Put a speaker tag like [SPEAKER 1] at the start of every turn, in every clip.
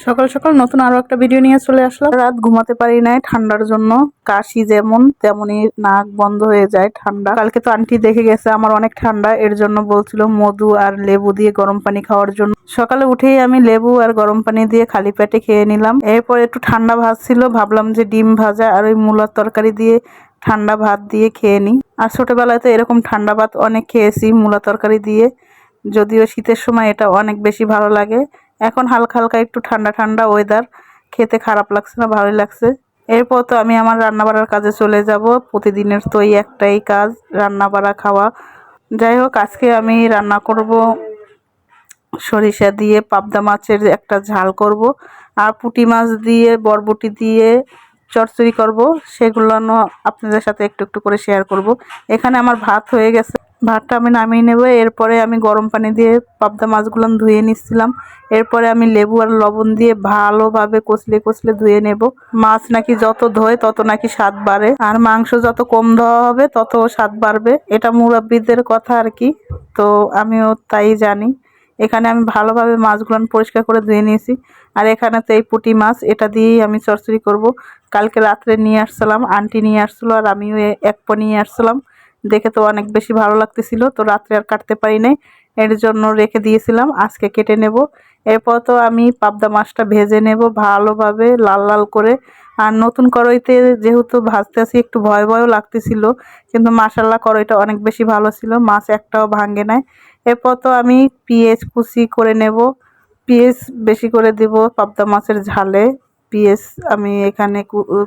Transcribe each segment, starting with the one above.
[SPEAKER 1] সকাল সকাল নতুন আরো একটা ভিডিও নিয়ে চলে আসলাম। রাত ঘুমাতে পারি নাই ঠান্ডার জন্য। কাশি যেমন তেমনি নাক বন্ধ হয়ে যায় ঠান্ডা। কালকে তো আন্টি দেখে গেছে আমার অনেক ঠান্ডা, এর জন্য বলছিল মধু আর লেবু দিয়ে গরম পানি খাওয়ার জন্য। সকালে উঠেই আমি লেবু আর গরম পানি দিয়ে খালি পেটে খেয়ে নিলাম। এরপর একটু ঠান্ডা ভাত ছিল, ভাবলাম যে ডিম ভাজা আর ওই মূলার তরকারি দিয়ে ঠান্ডা ভাত দিয়ে খেয়ে নিই। আর ছোটবেলায় তো এরকম ঠান্ডা ভাত অনেক খেয়েছি মূলা তরকারি দিয়ে, যদিও শীতের সময় এটা অনেক বেশি ভালো লাগে। এখন হালকা হালকা একটু ঠান্ডা ঠান্ডা ওয়েদার, খেতে খারাপ লাগছে না, ভালোই লাগছে। এরপর তো আমি আমার রান্না বাড়ার কাজে চলে যাব। প্রতিদিনের তো এই একটাই কাজ, রান্না বাড়া খাওয়া। যাই হোক, আজকে আমি রান্না করব সরিষা দিয়ে পাবদা মাছের একটা ঝাল করব, আর পুঁটি মাছ দিয়ে বরবটি দিয়ে চচ্চড়ি করব। সেগুলো আপনাদের সাথে একটু একটু করে শেয়ার করব। এখানে আমার ভাত হয়ে গেছে, ভাতটা আমি নামিয়ে নেব। এরপরে আমি গরম পানি দিয়ে পাবদা মাছগুলো ধুয়ে নিচ্ছিলাম। এরপরে আমি লেবু আর লবণ দিয়ে ভালোভাবে কষলে কষলে ধুয়ে নেব। মাছ নাকি যত ধোয় তত নাকি স্বাদ বাড়ে, আর মাংস যত কম ধোয়া হবে তত স্বাদ বাড়বে, এটা মুরব্বিদের কথা আর কি। তো আমিও তাই জানি। এখানে আমি ভালোভাবে মাছগুলো পরিষ্কার করে ধুয়ে নিয়েছি। আর এখানে তো এই পুঁটি মাছ, এটা দিয়েই আমি চচ্চড়ি করব। কালকে রাত্রে নিয়ে আসছিলাম, আন্টি নিয়ে আসছিলো, আর আমিও এক পো নিয়ে আসছিলাম। দেখে তো অনেক বেশি ভালো লাগতেছিল, তো রাত্রে আর কাটতে পারি নাই, এর জন্য রেখে দিয়েছিলাম। আজকে কেটে নেব। এরপর তো আমি পাবদা মাছটা ভেজে নেব ভালোভাবে লাল লাল করে। আর নতুন কড়াইতে যেহেতু ভাজতে আসি একটু ভয় ভয়ও লাগতেছিল, কিন্তু মাশাল্লাহ কড়াইটা অনেক বেশি ভালো ছিল, মাছ একটাও ভাঙে নাই। এরপর তো আমি পেঁয়াজ কুচি করে নেব। পেঁয়াজ বেশি করে দেব পাবদা মাছের ঝালে। পেঁয়াজ আমি এখানে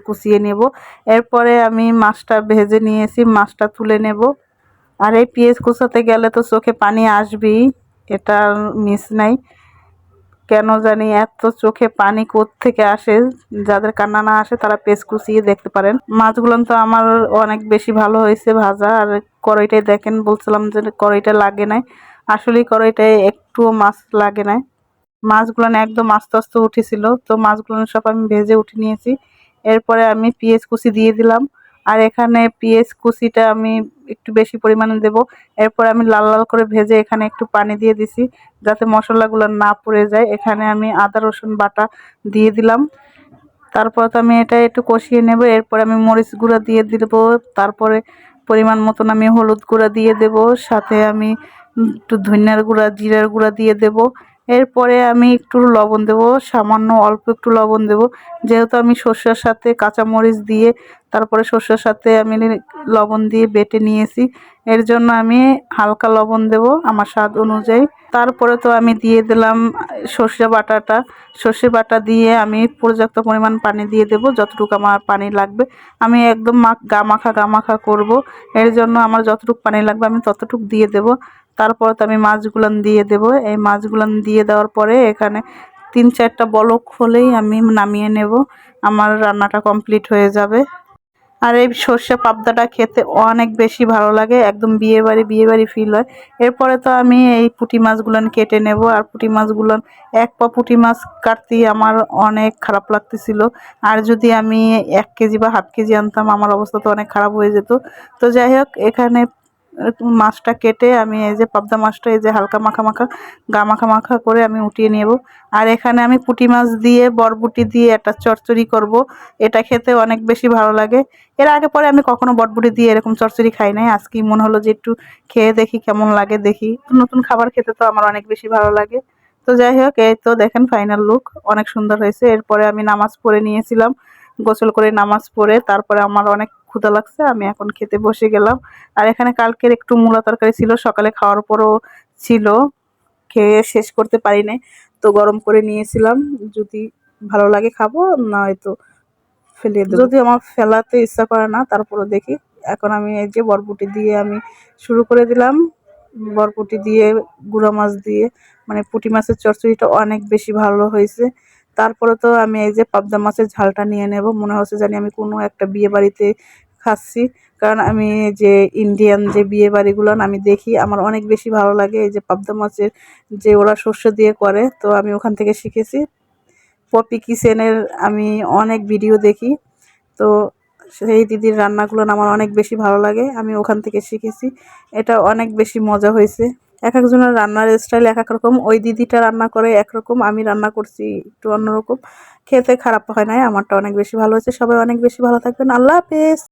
[SPEAKER 1] কুচিয়ে নেব। এরপরে আমি মাছটা ভেজে নিয়েছি, মাছটা তুলে নেব। আর এই পেঁয়াজ কুচাতে গেলে তো চোখে পানি আসবেই, এটা মিস নাই। কেন জানি এত চোখে পানি কোত্থেকে আসে, যাদের কান্না না আসে তারা পেঁয়াজ কুচিয়ে দেখতে পারেন। মাছগুলো তো আমার অনেক বেশি ভালো হয়েছে ভাজা। আর কড়াইটাই দেখেন, বলছিলাম যে কড়াইটা লাগে নাই, আসলেই কড়াইটায় একটুও মাছ লাগে নাই। মাছগুলো একদম আস্তে আস্তে উঠেছিল, তো মাছগুলো সব আমি ভেজে উঠে নিয়েছি। এরপরে আমি পেঁয়াজ কুচি দিয়ে দিলাম। আর এখানে পেঁয়াজ কুচিটা আমি একটু বেশি পরিমাণে দেব। এরপর আমি লাল লাল করে ভেজে এখানে একটু পানি দিয়ে দিছি, যাতে মশলাগুলো না পুড়ে যায়। এখানে আমি আদা রসুন বাটা দিয়ে দিলাম। তারপর তো আমি এটা একটু কষিয়ে নেব। এরপর আমি মরিচ গুঁড়া দিয়ে দিব। তারপরে পরিমাণ মতন আমি হলুদ গুঁড়া দিয়ে দেব, সাথে আমি একটু ধনিয়ার গুঁড়া জিরার গুঁড়া দিয়ে দেব। এরপরে আমি একটু লবণ দেব, সামান্য অল্প একটু লবণ দেব, যেহেতু আমি সর্ষের সাথে কাঁচামরিচ দিয়ে তারপরে সর্ষের সাথে আমি লবণ দিয়ে বেটে নিয়েছি, এর জন্য আমি হালকা লবণ দেব আমার স্বাদ অনুযায়ী। তারপরে তো আমি দিয়ে দিলাম সর্ষে বাটাটা। সর্ষে বাটা দিয়ে আমি পর্যাপ্ত পরিমাণ পানি দিয়ে দেব, যতটুকু আমার পানি লাগবে। আমি একদম গা মাখা করব, এর জন্য আমার যতটুকু পানি লাগবে আমি ততটুকু দিয়ে দেব। তারপর তো আমি মাছগুলান দিয়ে দেব। এই মাছগুলান দিয়ে দেওয়ার পরে এখানে 3-4টা বলক হলেই আমি নামিয়ে নেব, আমার রান্নাটা কমপ্লিট হয়ে যাবে। আর এই সর্ষে পাবদাটা খেতে অনেক বেশি ভালো লাগে, একদম বিয়ে বাড়ি ফিল হয়। এরপরে তো আমি এই পুঁটি মাছগুলান কেটে নেব। আর পুঁটি মাছগুলান এক পা পুঁটি মাছ কাটতেই আমার অনেক খারাপ লাগতেছিল। আর যদি আমি 1 কেজি বা হাফ কেজি আনতাম, আমার অবস্থা তো অনেক খারাপ হয়ে যেত। তো যাই হোক, এখানে মাছটা কেটে আমি এই যে পাবদা মাছটা এই যে হালকা মাখা মাখা মাখা মাখা করে আমি উঠিয়ে নেব। আর এখানে আমি পুঁটি মাছ দিয়ে বরবটি দিয়ে একটা চচ্চড়ি করব, এটা খেতে অনেক বেশি ভালো লাগে। এর আগে পরে আমি কখনো বটবটি দিয়ে এরকম চচ্চড়ি খাই নাই, আজকেই মনে হলো যে একটু খেয়ে দেখি কেমন লাগে। দেখি, নতুন খাবার খেতে তো আমার অনেক বেশি ভালো লাগে। তো যাই হোক, এই তো দেখেন ফাইনাল লুক অনেক সুন্দর হয়েছে। এরপরে আমি নামাজ পড়ে নিয়েছিলাম, গোসল করে নামাজ পড়ে তারপরে আমার অনেক ক্ষুধা লাগছে, আমি এখন খেতে বসে গেলাম। আর এখানে কালকের একটু মূলা তরকারি ছিল, সকালে খাওয়ার পরও ছিল, খেয়ে শেষ করতে পারি নাই, তো গরম করে নিয়েছিলাম। যদি ভালো লাগে খাবো, না হয়তো ফেলে দেব। যদি আমার ফেলাতে ইচ্ছা করে না, তারপরে দেখি। এখন আমি এই যে বরবটি দিয়ে আমি শুরু করে দিলাম। বরবটি দিয়ে গুঁড়া মাছ দিয়ে মানে পুঁটি মাছের চচ্চড়িটা অনেক বেশি ভালো হয়েছে। তারপরে তো আমি এই যে পাবদা মাছের ঝালটা নিয়ে নেব, মনে হচ্ছে জানি আমি কোনো একটা বিয়ে বাড়িতে খাচ্ছি। কারণ আমি যে ইন্ডিয়ান যে বিয়ে বাড়িগুলো আমি দেখি, আমার অনেক বেশি ভালো লাগে এই যে পাবদা মাছের যে ওরা সর্ষে দিয়ে করে, তো আমি ওখান থেকে শিখেছি। পপি কিচেনের আমি অনেক ভিডিও দেখি, তো সেই দিদির রান্নাগুলো আমার অনেক বেশি ভালো লাগে, আমি ওখান থেকে শিখেছি। এটা অনেক বেশি মজা হয়েছে। এক একজনের রান্নার স্টাইল এক এক রকম। ওই দিদিটা রান্না করে একরকম, আমি রান্না করছি একটু অন্যরকম। খেতে খারাপ হয় নাই, আমারটা অনেক বেশি ভালো হয়েছে। সবাই অনেক বেশি ভালো থাকবেন। আল্লাহ হাফেজ।